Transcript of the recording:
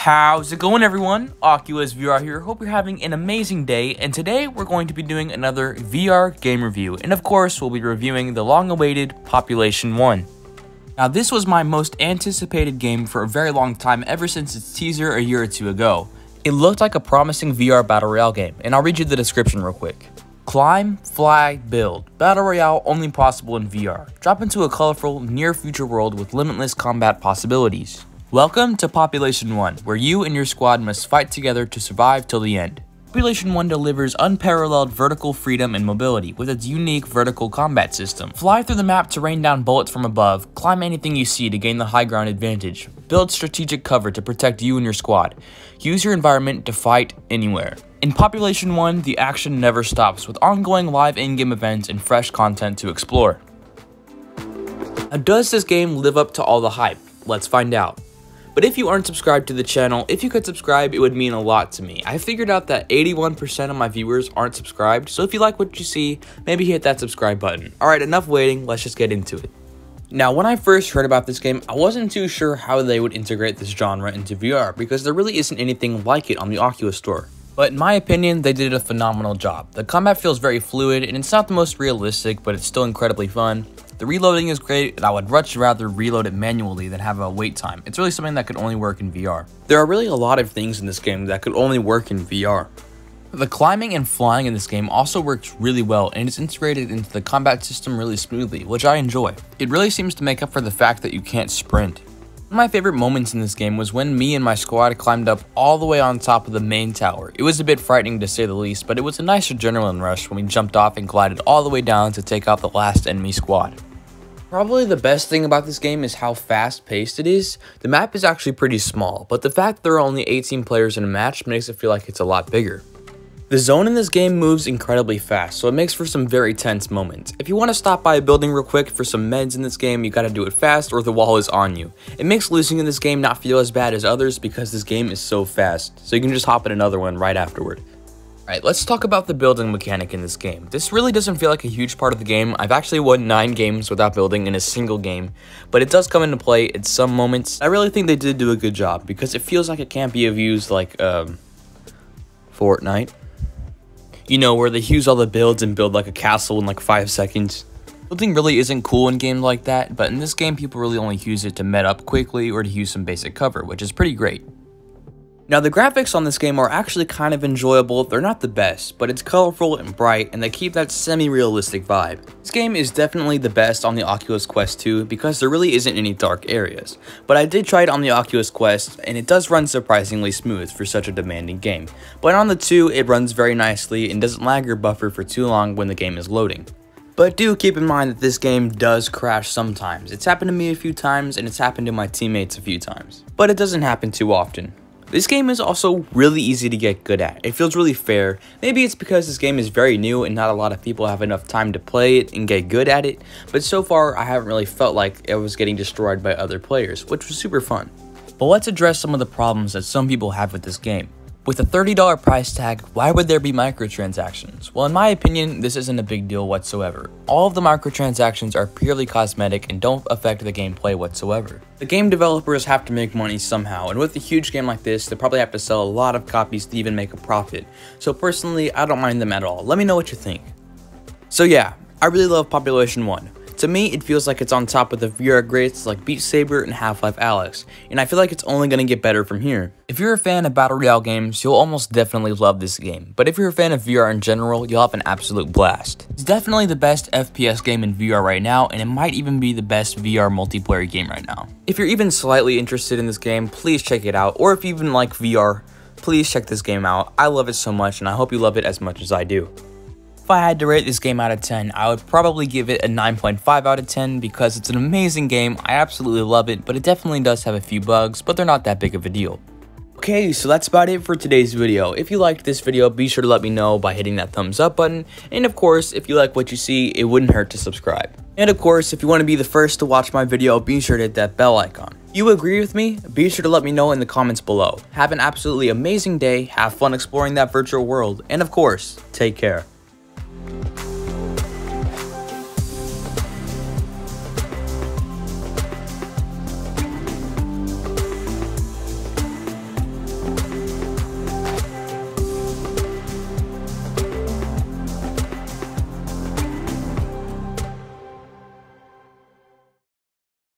How's it going, everyone? Oculus VR here. Hope you're having an amazing day, and today we're going to be doing another VR game review, and of course we'll be reviewing the long-awaited Population 1. Now, this was my most anticipated game for a very long time, ever since its teaser a year or two ago. It looked like a promising VR Battle Royale game, and I'll read you the description real quick. Climb, fly, build. Battle Royale only possible in VR. Drop into a colorful, near-future world with limitless combat possibilities. Welcome to Population 1, where you and your squad must fight together to survive till the end. Population 1 delivers unparalleled vertical freedom and mobility with its unique vertical combat system. Fly through the map to rain down bullets from above, climb anything you see to gain the high ground advantage, build strategic cover to protect you and your squad, use your environment to fight anywhere. In Population 1, the action never stops, with ongoing live in-game events and fresh content to explore. Now, does this game live up to all the hype? Let's find out. But if you aren't subscribed to the channel, if you could subscribe, it would mean a lot to me. I figured out that 81% of my viewers aren't subscribed, so if you like what you see, maybe hit that subscribe button. Alright, enough waiting, let's just get into it. Now, when I first heard about this game, I wasn't too sure how they would integrate this genre into VR, because there really isn't anything like it on the Oculus store. But in my opinion, they did a phenomenal job. The combat feels very fluid, and it's not the most realistic, but it's still incredibly fun. The reloading is great, and I would much rather reload it manually than have a wait time. It's really something that could only work in VR. There are really a lot of things in this game that could only work in VR. The climbing and flying in this game also works really well, and it's integrated into the combat system really smoothly, which I enjoy. It really seems to make up for the fact that you can't sprint. One of my favorite moments in this game was when me and my squad climbed up all the way on top of the main tower. It was a bit frightening to say the least, but it was a nice adrenaline rush when we jumped off and glided all the way down to take out the last enemy squad. Probably the best thing about this game is how fast-paced it is. The map is actually pretty small, but the fact there are only 18 players in a match makes it feel like it's a lot bigger. The zone in this game moves incredibly fast, so it makes for some very tense moments. If you want to stop by a building real quick for some meds in this game, you gotta do it fast or the wall is on you. It makes losing in this game not feel as bad as others because this game is so fast, so you can just hop in another one right afterward. Alright, let's talk about the building mechanic in this game. This really doesn't feel like a huge part of the game. I've actually won 9 games without building in a single game, but it does come into play at some moments. I really think they did do a good job because it feels like it can't be abused like, Fortnite. You know, where they use all the builds and build like a castle in like 5 seconds. Building really isn't cool in games like that, but in this game people really only use it to met up quickly or to use some basic cover, which is pretty great. Now, the graphics on this game are actually kind of enjoyable. They're not the best, but it's colorful and bright, and they keep that semi-realistic vibe. This game is definitely the best on the Oculus Quest 2 because there really isn't any dark areas. But I did try it on the Oculus Quest, and it does run surprisingly smooth for such a demanding game. But on the 2, it runs very nicely and doesn't lag or buffer for too long when the game is loading. But do keep in mind that this game does crash sometimes. It's happened to me a few times, and it's happened to my teammates a few times. But it doesn't happen too often. This game is also really easy to get good at. It feels really fair. Maybe it's because this game is very new and not a lot of people have enough time to play it and get good at it, but so far I haven't really felt like I was getting destroyed by other players, which was super fun. But let's address some of the problems that some people have with this game. With a $30 price tag, why would there be microtransactions? Well, in my opinion, this isn't a big deal whatsoever. All of the microtransactions are purely cosmetic and don't affect the gameplay whatsoever. The game developers have to make money somehow, and with a huge game like this, they probably have to sell a lot of copies to even make a profit. So personally, I don't mind them at all. Let me know what you think. So yeah, I really love Population 1. To me, it feels like it's on top of the VR greats like Beat Saber and Half-Life Alyx, and I feel like it's only going to get better from here. If you're a fan of Battle Royale games, you'll almost definitely love this game, but if you're a fan of VR in general, you'll have an absolute blast. It's definitely the best FPS game in VR right now, and it might even be the best VR multiplayer game right now. If you're even slightly interested in this game, please check it out, or if you even like VR, please check this game out. I love it so much, and I hope you love it as much as I do. If I had to rate this game out of 10, I would probably give it a 9.5 out of 10 because it's an amazing game. I absolutely love it, but it definitely does have a few bugs, but they're not that big of a deal. Okay, so that's about it for today's video. If you liked this video, be sure to let me know by hitting that thumbs up button. And of course, if you like what you see, it wouldn't hurt to subscribe. And of course, if you want to be the first to watch my video, be sure to hit that bell icon. You agree with me? Be sure to let me know in the comments below. Have an absolutely amazing day, have fun exploring that virtual world, and of course, take care.